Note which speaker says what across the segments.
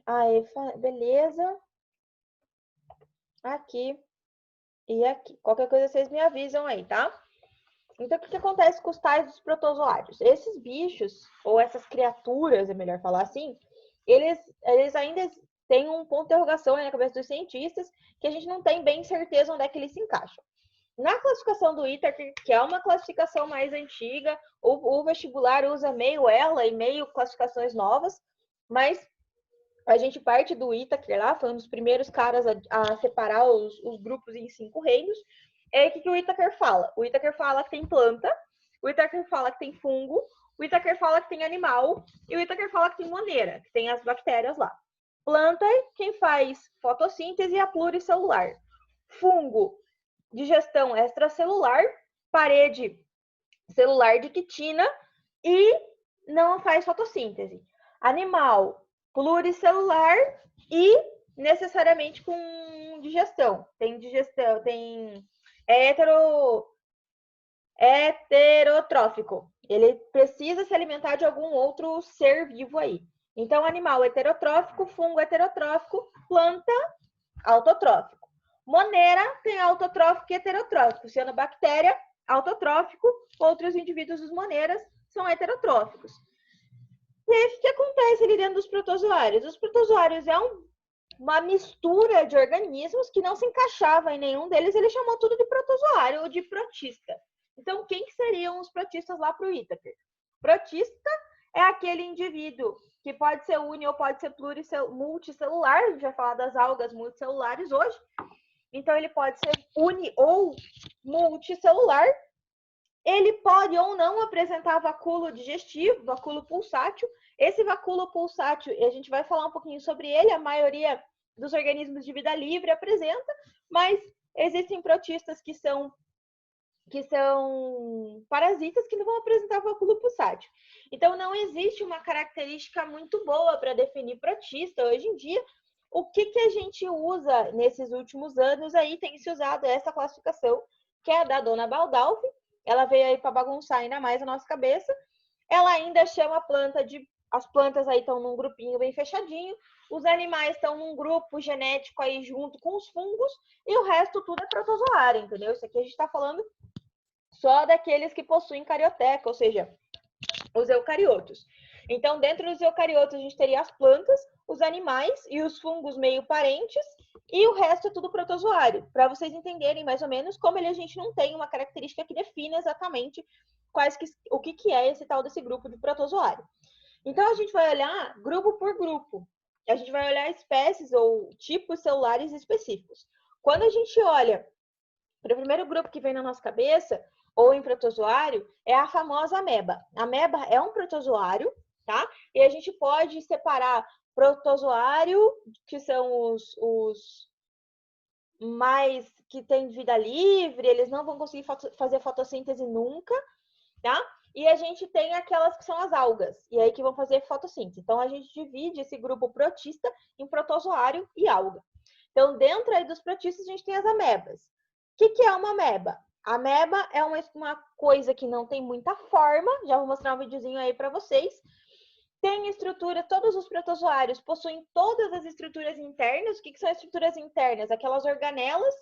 Speaker 1: Aí, beleza. Aqui e aqui. Qualquer coisa vocês me avisam aí, tá? Então, o que acontece com os tais dos protozoários? Esses bichos, ou essas criaturas, é melhor falar assim, eles ainda têm um ponto de interrogação aí na cabeça dos cientistas que a gente não tem bem certeza onde é que eles se encaixam. Na classificação do Whittaker, que é uma classificação mais antiga, o vestibular usa meio ela e meio classificações novas, mas a gente parte do Whittaker lá, foi um dos primeiros caras a separar os grupos em 5 reinos. O que o Whittaker fala? O Whittaker fala que tem planta, o Whittaker fala que tem fungo, o Whittaker fala que tem animal e o Whittaker fala que tem moneira, que tem as bactérias lá. Planta, quem faz fotossíntese é a pluricelular. Fungo, digestão extracelular, parede celular de quitina e não faz fotossíntese. Animal, pluricelular e necessariamente com digestão. Tem digestão, tem heterotrófico. Ele precisa se alimentar de algum outro ser vivo aí. Então, animal heterotrófico, fungo heterotrófico, planta autotrófico. Moneira tem autotrófico e heterotrófico. Cianobactéria, autotrófico. Outros indivíduos dos moneiras são heterotróficos. E aí, o que acontece ali dentro dos protozoários? Os protozoários é uma mistura de organismos que não se encaixava em nenhum deles. Ele chamou tudo de protozoário ou de protista. Então, quem que seriam os protistas lá para o Whittaker? Protista é aquele indivíduo que pode ser uni ou pode ser multicelular. A gente vai falar das algas multicelulares hoje. Então, ele pode ser uni ou multicelular. Ele pode ou não apresentar vacúolo digestivo, vacúolo pulsátil. Esse vacúolo pulsátil, a gente vai falar um pouquinho sobre ele, a maioria dos organismos de vida livre apresenta, mas existem protistas que são parasitas que não vão apresentar vacúolo pulsátil. Então, não existe uma característica muito boa para definir protista. Hoje em dia, o que a gente usa nesses últimos anos aí, tem se usado essa classificação, que é a da dona Baldalfi. Ela veio aí para bagunçar ainda mais a nossa cabeça. Ela ainda chama a planta de... As plantas aí estão num grupinho bem fechadinho, os animais estão num grupo genético aí junto com os fungos, e o resto tudo é protozoário, entendeu? Isso aqui a gente está falando só daqueles que possuem carioteca, ou seja, os eucariotos. Então, dentro dos eucariotos, a gente teria as plantas, os animais e os fungos meio parentes, e o resto é tudo protozoário, para vocês entenderem mais ou menos como a gente não tem uma característica que defina exatamente o que é esse tal desse grupo de protozoário. Então, a gente vai olhar grupo por grupo. A gente vai olhar espécies ou tipos celulares específicos. Quando a gente olha para o primeiro grupo que vem na nossa cabeça, ou em protozoário, é a famosa ameba. A ameba é um protozoário, tá? E a gente pode separar protozoário, que são os mais que têm vida livre, eles não vão conseguir fazer fotossíntese nunca, tá? E a gente tem aquelas que são as algas, e aí que vão fazer fotossíntese. Então, a gente divide esse grupo protista em protozoário e alga. Então, dentro aí dos protistas, a gente tem as amebas. O que é uma ameba? A ameba é uma coisa que não tem muita forma, já vou mostrar um videozinho aí para vocês. Tem estrutura, todos os protozoários possuem todas as estruturas internas. O que são estruturas internas? Aquelas organelas.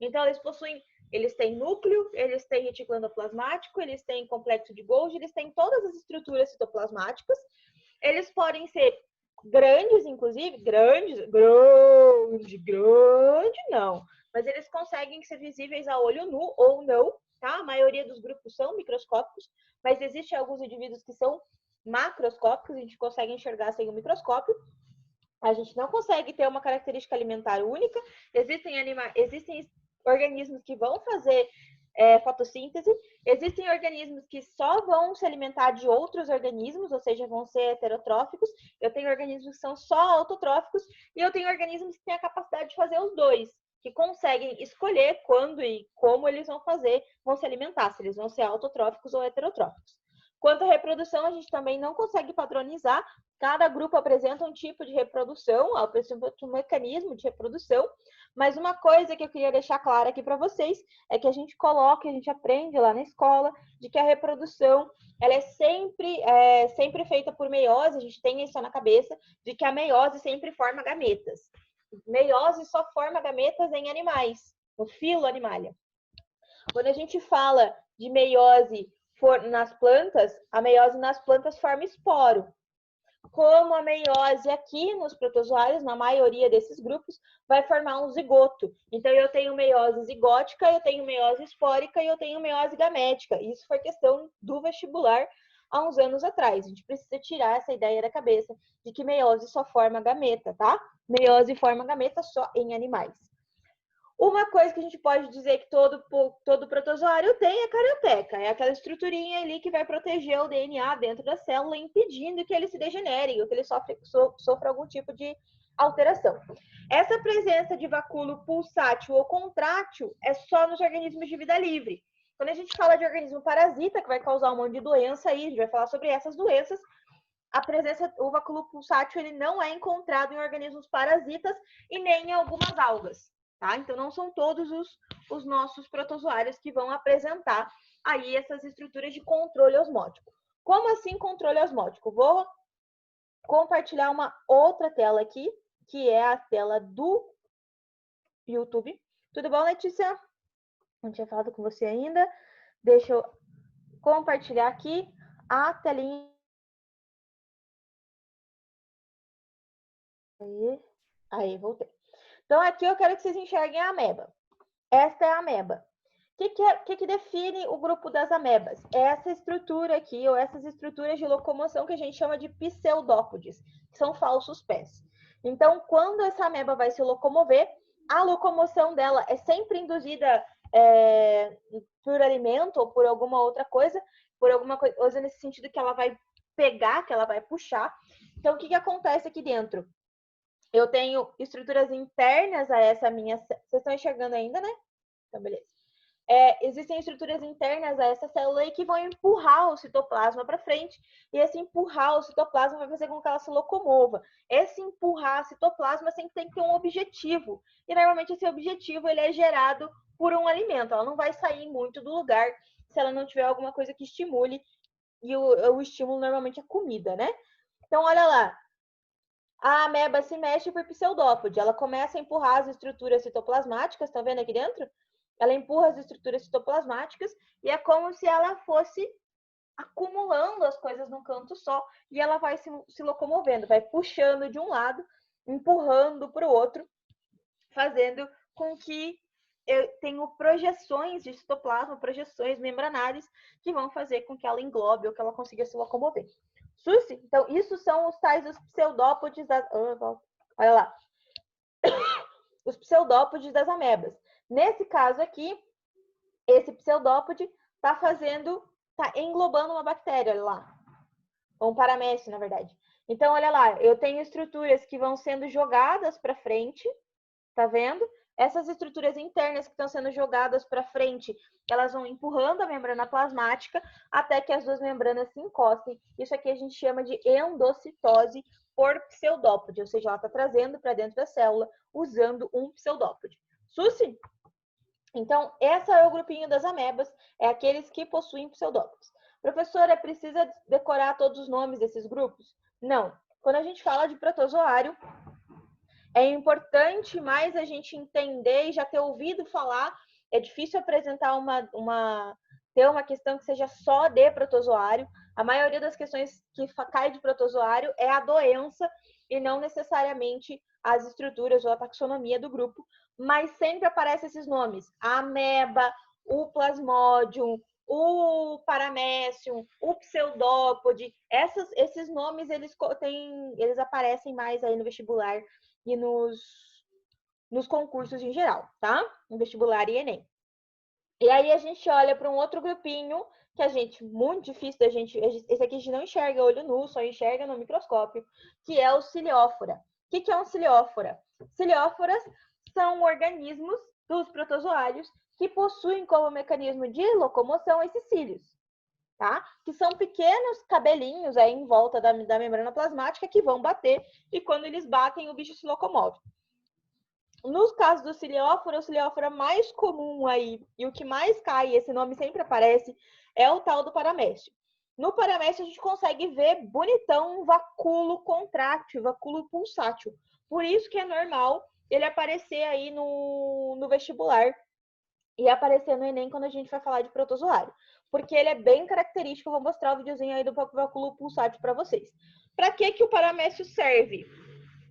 Speaker 1: Então, eles têm núcleo, eles têm retículo endoplasmático, eles têm complexo de Golgi, eles têm todas as estruturas citoplasmáticas. Eles podem ser grandes, inclusive, grande não. Mas eles conseguem ser visíveis a olho nu ou não, tá? A maioria dos grupos são microscópicos, mas existem alguns indivíduos que são macroscópicos, a gente consegue enxergar sem o microscópio. A gente não consegue ter uma característica alimentar única. Existem organismos que vão fazer fotossíntese, existem organismos que só vão se alimentar de outros organismos, ou seja, vão ser heterotróficos. Eu tenho organismos que são só autotróficos e eu tenho organismos que têm a capacidade de fazer os dois, que conseguem escolher quando e como eles vão se alimentar, se eles vão ser autotróficos ou heterotróficos. Quanto à reprodução, a gente também não consegue padronizar. Cada grupo apresenta um tipo de reprodução, apresenta um mecanismo de reprodução. Mas uma coisa que eu queria deixar clara aqui para vocês é que a gente coloca, a gente aprende lá na escola, de que a reprodução ela é sempre feita por meiose, a gente tem isso na cabeça, de que a meiose sempre forma gametas. Meiose só forma gametas em animais, no filo animalia. Quando a gente fala de meiose nas plantas, a meiose nas plantas forma esporo. Como a meiose aqui nos protozoários, na maioria desses grupos, vai formar um zigoto. Então, eu tenho meiose zigótica, eu tenho meiose espórica e eu tenho meiose gamética. Isso foi questão do vestibular há uns anos atrás. A gente precisa tirar essa ideia da cabeça de que meiose só forma gameta, tá? Meiose forma gameta só em animais. Uma coisa que a gente pode dizer que todo protozoário tem é carioteca. É aquela estruturinha ali que vai proteger o DNA dentro da célula, impedindo que ele se degenere ou que ele sofra algum tipo de alteração. Essa presença de vacúolo pulsátil ou contrátil é só nos organismos de vida livre. Quando a gente fala de organismo parasita, que vai causar um monte de doença aí, a gente vai falar sobre essas doenças, o vacúolo pulsátil ele não é encontrado em organismos parasitas e nem em algumas algas. Tá? Então, não são todos os nossos protozoários que vão apresentar aí essas estruturas de controle osmótico. Como assim controle osmótico? Vou compartilhar uma outra tela aqui, que é a tela do YouTube. Tudo bom, Letícia? Não tinha falado com você ainda. Deixa eu compartilhar aqui a telinha. Aí, voltei. Então, aqui eu quero que vocês enxerguem a ameba. Esta é a ameba. O que define o grupo das amebas? É essa estrutura aqui, ou essas estruturas de locomoção que a gente chama de pseudópodes, que são falsos pés. Então, quando essa ameba vai se locomover, a locomoção dela é sempre induzida por alimento ou por alguma outra coisa, nesse sentido que ela vai pegar, que ela vai puxar. Então, o que acontece aqui dentro? Eu tenho estruturas internas a essa minha... Vocês estão enxergando ainda, né? Então, beleza. Existem estruturas internas a essa célula aí que vão empurrar o citoplasma para frente, e esse empurrar o citoplasma vai fazer com que ela se locomova. Esse empurrar o citoplasma sempre tem que ter um objetivo, e normalmente esse objetivo ele é gerado por um alimento. Ela não vai sair muito do lugar se ela não tiver alguma coisa que estimule, e o estímulo normalmente é comida, né? Então, olha lá. A ameba se mexe por pseudópode. Ela começa a empurrar as estruturas citoplasmáticas, tá vendo aqui dentro? Ela empurra as estruturas citoplasmáticas e é como se ela fosse acumulando as coisas num canto só e ela vai se locomovendo, vai puxando de um lado, empurrando para o outro, fazendo com que eu tenha projeções de citoplasma, projeções membranárias que vão fazer com que ela englobe ou que ela consiga se locomover. Susi, então, isso são os tais os pseudópodes das... Olha lá. Os pseudópodes das amebas. Nesse caso aqui, esse pseudópode está englobando uma bactéria, olha lá. Ou um paramécio, na verdade. Então, olha lá, eu tenho estruturas que vão sendo jogadas para frente, tá vendo? Essas estruturas internas que estão sendo jogadas para frente, elas vão empurrando a membrana plasmática até que as duas membranas se encostem. Isso aqui a gente chama de endocitose por pseudópode, ou seja, ela está trazendo para dentro da célula usando um pseudópode. Susi? Então, esse é o grupinho das amebas, é aqueles que possuem pseudópodes. Professora, precisa decorar todos os nomes desses grupos? Não. Quando a gente fala de protozoário, é importante mais a gente entender e já ter ouvido falar. É difícil apresentar ter uma questão que seja só de protozoário. A maioria das questões que cai de protozoário é a doença e não necessariamente as estruturas ou a taxonomia do grupo, mas sempre aparecem esses nomes: a ameba, o plasmodium, o paramécium, o pseudópode. Esses nomes eles aparecem mais aí no vestibular e nos concursos em geral, tá? No vestibular e Enem. E aí a gente olha para um outro grupinho que muito difícil da gente, esse aqui a gente não enxerga olho nu, só enxerga no microscópio, que é o ciliófora. O que é um ciliófora? Cilióforas são organismos dos protozoários que possuem como mecanismo de locomoção esses cílios. tá? Que são pequenos cabelinhos aí em volta da membrana plasmática que vão bater e quando eles batem, o bicho se locomove. Nos casos do cilióforo, o cilióforo mais comum aí e o que mais cai, esse nome sempre aparece, é o tal do paramécio. No paramécio, a gente consegue ver bonitão um vacúolo contrátil, vacúolo pulsátil. Por isso que é normal ele aparecer aí no vestibular e aparecer no Enem quando a gente vai falar de protozoário. Porque ele é bem característico, eu vou mostrar o videozinho aí do vacúolo pulsátil para vocês. Para que o paramécio serve?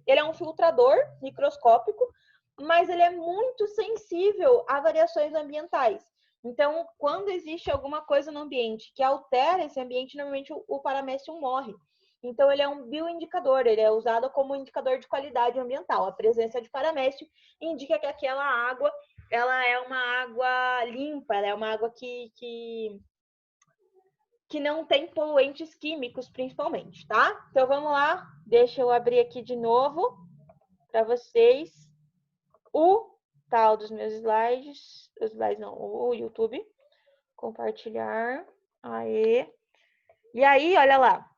Speaker 1: Ele é um filtrador microscópico, mas ele é muito sensível a variações ambientais. Então, quando existe alguma coisa no ambiente que altera esse ambiente, normalmente o paramécio morre. Então, ele é um bioindicador, ele é usado como indicador de qualidade ambiental. A presença de paramécio indica que aquela água ela é uma água limpa, ela é uma água que não tem poluentes químicos, principalmente, tá? Então, vamos lá. Deixa eu abrir aqui de novo para vocês o tal dos meus slides. Os slides não, o YouTube. Compartilhar. Aê. E aí, olha lá.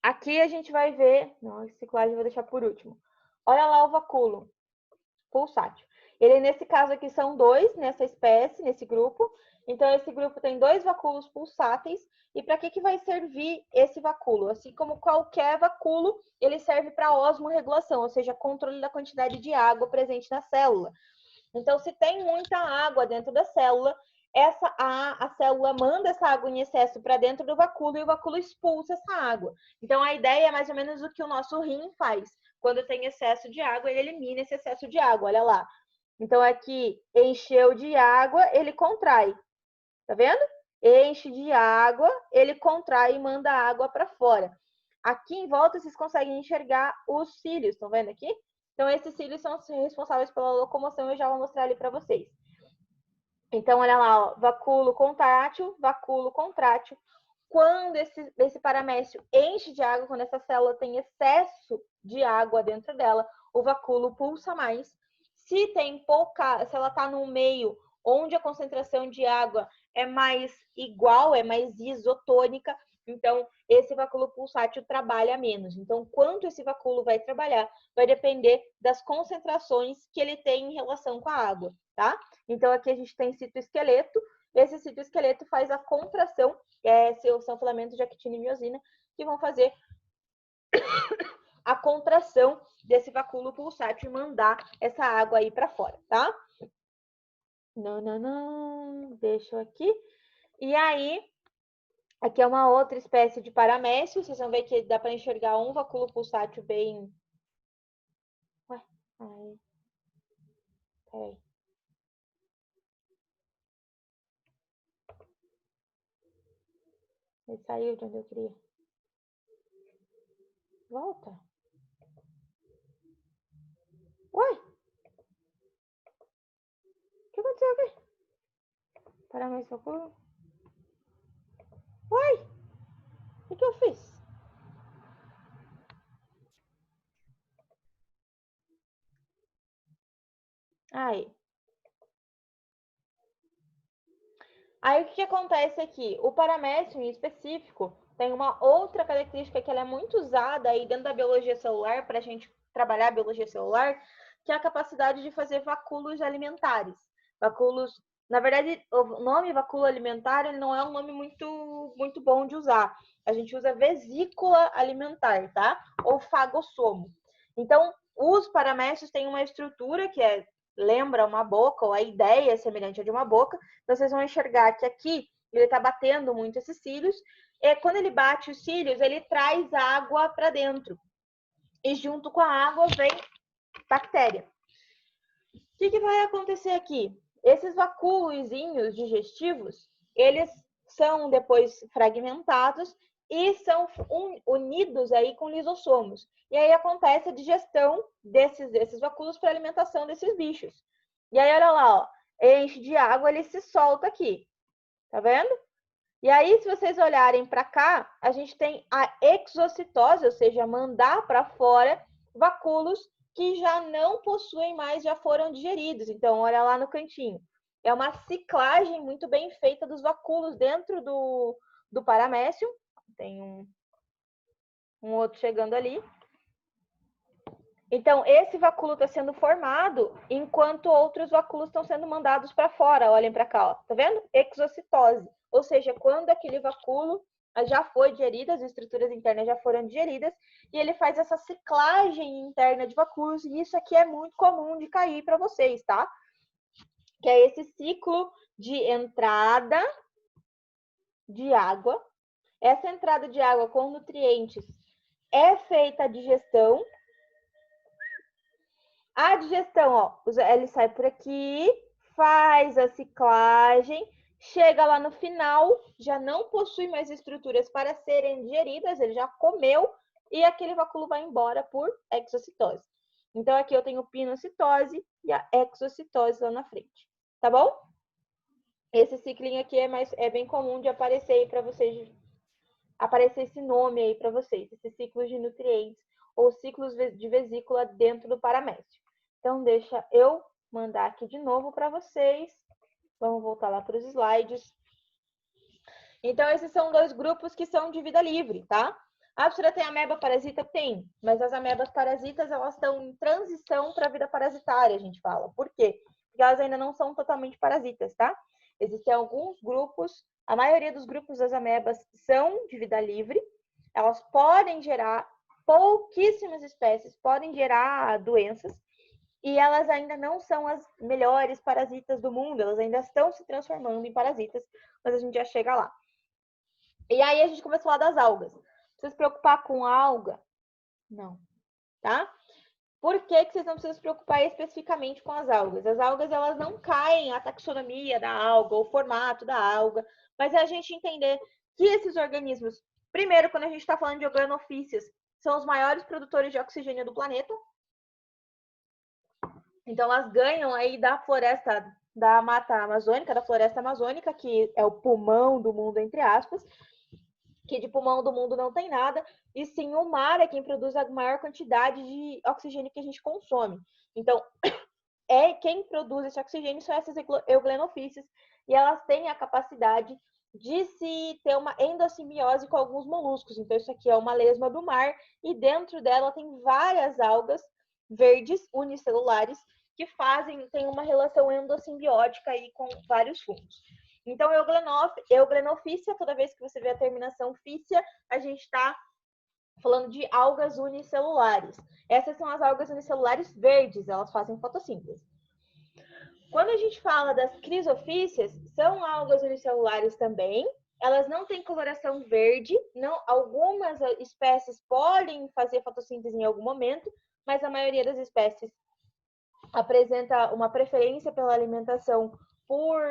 Speaker 1: Aqui a gente vai ver... Não, a ciclagem eu vou deixar por último. Olha lá o vacúolo pulsátil. Ele, nesse caso aqui, são 2 nessa espécie, nesse grupo. Então, esse grupo tem 2 vacúolos pulsáteis. E para que vai servir esse vacúolo? Assim como qualquer vacúolo, ele serve para osmorregulação, ou seja, controle da quantidade de água presente na célula. Então, se tem muita água dentro da célula, a célula manda essa água em excesso para dentro do vacúolo e o vacúolo expulsa essa água. Então, a ideia é mais ou menos o que o nosso rim faz. Quando tem excesso de água, ele elimina esse excesso de água, olha lá. Então, aqui, encheu de água, ele contrai. Tá vendo? Enche de água, ele contrai e manda a água para fora. Aqui em volta, vocês conseguem enxergar os cílios, estão vendo aqui? Então, esses cílios são responsáveis pela locomoção, eu já vou mostrar ali para vocês. Então, olha lá, ó, vacúolo contrátil, vacúolo contrátil. Quando esse paramécio enche de água, quando essa célula tem excesso de água dentro dela, o vacúolo pulsa mais. Se tem pouca, se ela está num meio onde a concentração de água é mais igual, é mais isotônica, então esse vacúolo pulsátil trabalha menos. Então, quanto esse vacúolo vai trabalhar vai depender das concentrações que ele tem em relação com a água, tá? Então, aqui a gente tem citoesqueleto. Esse citoesqueleto faz a contração, são filamentos de actina e miosina, que vão fazer a contração desse vacúolo pulsátil e mandar essa água aí para fora, tá? Não, deixa eu aqui. E aí, aqui é uma outra espécie de paramécio. Vocês vão ver que dá para enxergar um vacúolo pulsátil bem... Ué, aí. Peraí. Ele saiu de onde eu queria. Volta. Ué? O que aconteceu aqui? Paramécio vacúolo? Uai! O que eu fiz? Aí. Aí o que acontece aqui? O paramécio em específico tem uma outra característica que ela é muito usada aí dentro da biologia celular, para a gente trabalhar a biologia celular, que é a capacidade de fazer vacúolos alimentares. Vacúolos, na verdade, o nome vacúolo alimentar ele não é um nome muito bom de usar. A gente usa vesícula alimentar, tá? Ou fagossomo. Então, os paramécios têm uma estrutura que lembra uma boca, ou a ideia é semelhante à de uma boca. Então, vocês vão enxergar que aqui ele está batendo muito esses cílios. E quando ele bate os cílios, ele traz água para dentro. E junto com a água vem bactéria. O que vai acontecer aqui? Esses vacúolozinhos digestivos, eles são depois fragmentados e são unidos aí com lisossomos. E aí acontece a digestão desses vacúolos para alimentação desses bichos. E aí, olha lá, ó, enche de água, ele se solta aqui. Tá vendo? E aí, se vocês olharem para cá, a gente tem a exocitose, ou seja, mandar para fora vacúolos que já não possuem mais, já foram digeridos. Então, olha lá no cantinho. É uma ciclagem muito bem feita dos vacúolos dentro do do paramécio. Tem um outro chegando ali. Então, esse vacúolo está sendo formado enquanto outros vacúolos estão sendo mandados para fora. Olhem para cá, ó. Tá vendo? Exocitose. Ou seja, quando aquele vacúolo já foi digerido, as estruturas internas já foram digeridas, e ele faz essa ciclagem interna de vacúolos, e isso aqui é muito comum de cair para vocês, tá? Que é esse ciclo de entrada de água. Essa entrada de água com nutrientes é feita a digestão. A digestão, ó, ele sai por aqui, faz a ciclagem, chega lá no final, já não possui mais estruturas para serem digeridas, ele já comeu e aquele vacúolo vai embora por exocitose. Então, aqui eu tenho pinocitose e a exocitose lá na frente, tá bom? Esse ciclinho aqui é bem comum de aparecer aí para vocês, aparecer esse nome aí para vocês, esses ciclos de nutrientes ou ciclos de vesícula dentro do paramécio. Então, deixa eu mandar aqui de novo para vocês. Vamos voltar lá para os slides. Então, esses são dois grupos que são de vida livre, tá? A professora tem ameba parasita? Tem, mas as amebas parasitas, elas estão em transição para a vida parasitária, a gente fala. Por quê? Porque elas ainda não são totalmente parasitas, tá? Existem alguns grupos, a maioria dos grupos das amebas são de vida livre. Elas podem gerar, pouquíssimas espécies podem gerar doenças, e elas ainda não são as melhores parasitas do mundo, elas ainda estão se transformando em parasitas, mas a gente já chega lá. E aí a gente começou a falar das algas. Precisa se preocupar com a alga? Não, tá? Por que vocês não precisam se preocupar especificamente com as algas? As algas, elas não caem a taxonomia da alga, o formato da alga, mas é a gente entender que esses organismos, primeiro, quando a gente está falando de organofícias, são os maiores produtores de oxigênio do planeta. Então, elas ganham aí da floresta, da mata amazônica, da floresta amazônica, que é o pulmão do mundo, entre aspas, que de pulmão do mundo não tem nada, e sim o mar é quem produz a maior quantidade de oxigênio que a gente consome. Então, quem produz esse oxigênio são essas euglenovícias, e elas têm a capacidade de se ter uma endossimbiose com alguns moluscos. Então, isso aqui é uma lesma do mar, e dentro dela tem várias algas verdes unicelulares que tem uma relação endossimbiótica aí com vários fungos. Então, euglenofícia, toda vez que você vê a terminação fícia, a gente está falando de algas unicelulares. Essas são as algas unicelulares verdes, elas fazem fotossíntese. Quando a gente fala das crisofícias, são algas unicelulares também. Elas não têm coloração verde, algumas espécies podem fazer fotossíntese em algum momento, mas a maioria das espécies apresenta uma preferência pela alimentação por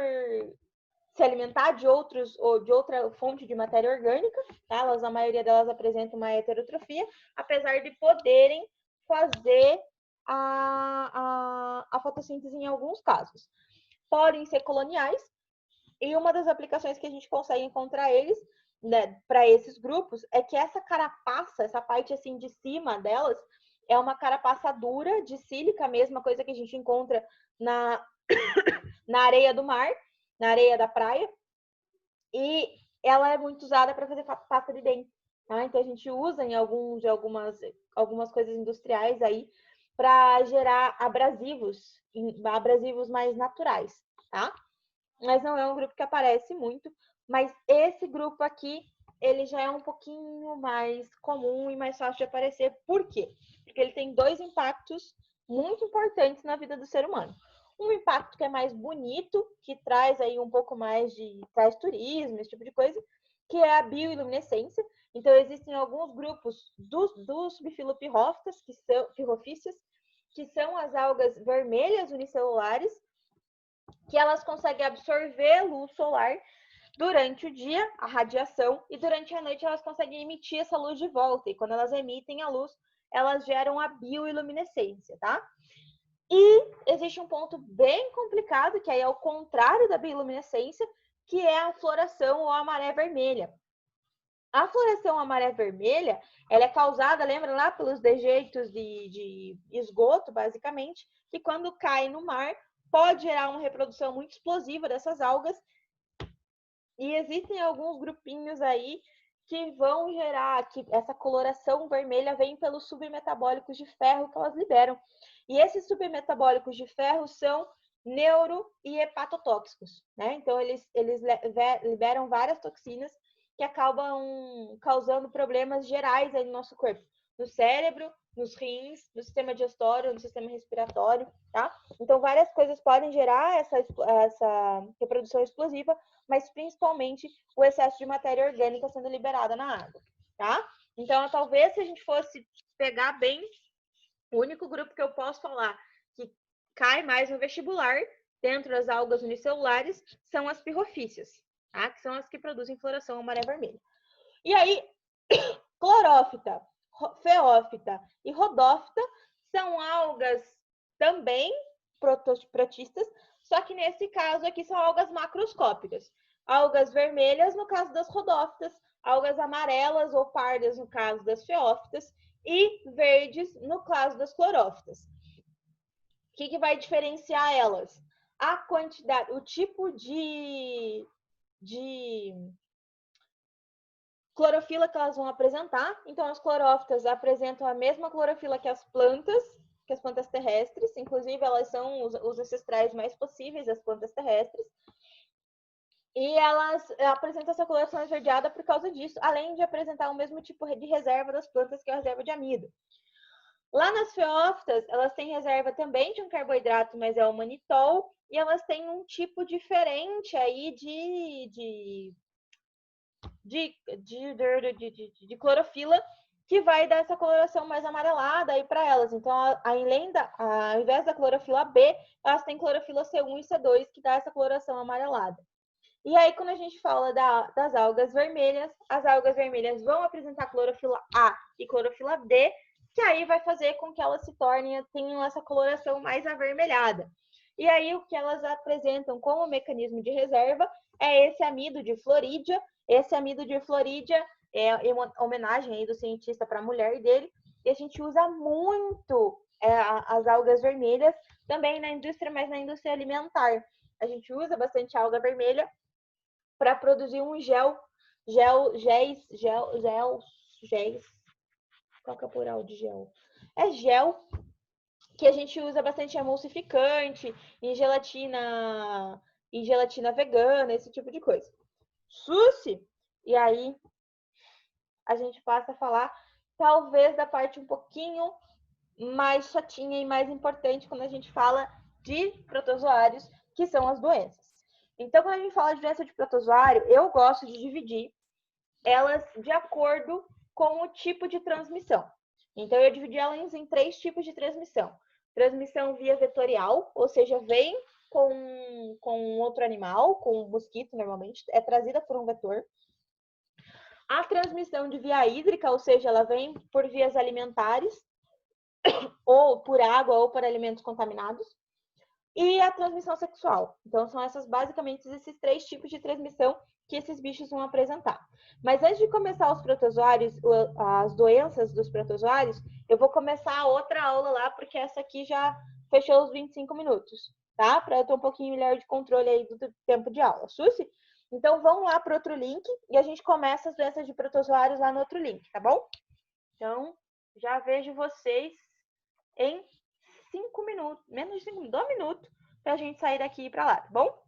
Speaker 1: se alimentar de outra fonte de matéria orgânica, tá? A maioria delas apresentam uma heterotrofia, apesar de poderem fazer a fotossíntese em alguns casos. Podem ser coloniais, e uma das aplicações que a gente consegue encontrar eles, né, para esses grupos, é que essa carapaça, essa parte assim de cima delas, é uma carapaça dura, de sílica, a mesma coisa que a gente encontra na areia do mar, na areia da praia, e ela é muito usada para fazer pasta de dente. Tá? Então, a gente usa em algumas coisas industriais aí para gerar abrasivos mais naturais, tá? Mas não é um grupo que aparece muito, mas esse grupo aqui, ele já é um pouquinho mais comum e mais fácil de aparecer. Por quê? Porque ele tem dois impactos muito importantes na vida do ser humano. Um impacto que é mais bonito, que traz aí um pouco mais traz turismo, esse tipo de coisa, que é a bioiluminescência. Então, existem alguns grupos dos subfilopirrófitas, pirrofícias, que são as algas vermelhas unicelulares, que elas conseguem absorver luz solar durante o dia, a radiação, e durante a noite elas conseguem emitir essa luz de volta. E quando elas emitem a luz, elas geram a bioiluminescência, tá? E existe um ponto bem complicado, que aí é o contrário da bioiluminescência, que é a floração ou a maré vermelha. A floração à maré vermelha, ela é causada, lembra lá, pelos dejeitos de esgoto, basicamente, que quando cai no mar, pode gerar uma reprodução muito explosiva dessas algas E existem alguns grupinhos aí que vão gerar, que essa coloração vermelha vem pelos submetabólicos de ferro que elas liberam. E esses submetabólicos de ferro são neuro e hepatotóxicos, né? Então, eles liberam várias toxinas que acabam causando problemas gerais aí no nosso corpo. No cérebro, nos rins, no sistema digestório, no sistema respiratório, tá? Então, várias coisas podem gerar essa reprodução explosiva, mas principalmente o excesso de matéria orgânica sendo liberada na água, tá? Então, talvez se a gente fosse pegar bem, o único grupo que eu posso falar que cai mais no vestibular, dentro das algas unicelulares, são as pirrofíceas, tá? Que são as que produzem floração amarela vermelha. E aí, clorófita, feófita e rodófita são algas também protistas, só que nesse caso aqui são algas macroscópicas. Algas vermelhas no caso das rodófitas, algas amarelas ou pardas no caso das feófitas e verdes no caso das clorófitas. O que vai diferenciar elas? A quantidade, o tipo de clorofila que elas vão apresentar. Então, as clorófitas apresentam a mesma clorofila que as plantas terrestres. Inclusive, elas são os ancestrais mais possíveis das plantas terrestres. E elas apresentam essa coloração esverdeada por causa disso, além de apresentar o mesmo tipo de reserva das plantas, que é a reserva de amido. Lá nas feófitas, elas têm reserva também de um carboidrato, mas é o manitol, e elas têm um tipo diferente aí de clorofila, que vai dar essa coloração mais amarelada aí para elas. Então, ao invés da clorofila B, elas têm clorofila C1 e C2, que dá essa coloração amarelada. E aí, quando a gente fala das algas vermelhas, as algas vermelhas vão apresentar clorofila A e clorofila D, que aí vai fazer com que elas tenham essa coloração mais avermelhada. E aí, o que elas apresentam como mecanismo de reserva é esse amido de florídea. Esse amido de florídea é uma homenagem aí do cientista para a mulher dele, e a gente usa muito as algas vermelhas também na indústria, mas na indústria alimentar. A gente usa bastante alga vermelha para produzir um géis. Qual que é o plural de gel? É gel que a gente usa bastante emulsificante, em gelatina vegana, esse tipo de coisa. Sushi, e aí a gente passa a falar talvez da parte um pouquinho mais chatinha e mais importante quando a gente fala de protozoários, que são as doenças. Então, quando a gente fala de doença de protozoário, eu gosto de dividir elas de acordo com o tipo de transmissão. Então, eu dividi elas em 3 tipos de transmissão. Transmissão via vetorial, ou seja, vem com outro animal, com um mosquito, normalmente, é trazida por um vetor. A transmissão de via hídrica, ou seja, ela vem por vias alimentares, ou por água, ou por alimentos contaminados. E a transmissão sexual. Então, são basicamente esses 3 tipos de transmissão que esses bichos vão apresentar. Mas antes de começar os protozoários, as doenças dos protozoários, eu vou começar outra aula lá, porque essa aqui já fechou os 25 minutos, tá? Para eu ter um pouquinho melhor de controle aí do tempo de aula. Suzy? Então, vamos lá para outro link e a gente começa as doenças de protozoários lá no outro link, tá bom? Então, já vejo vocês em 5 minutos, menos de 5 minutos, 2 minutos, pra gente sair daqui e ir pra lá, tá bom?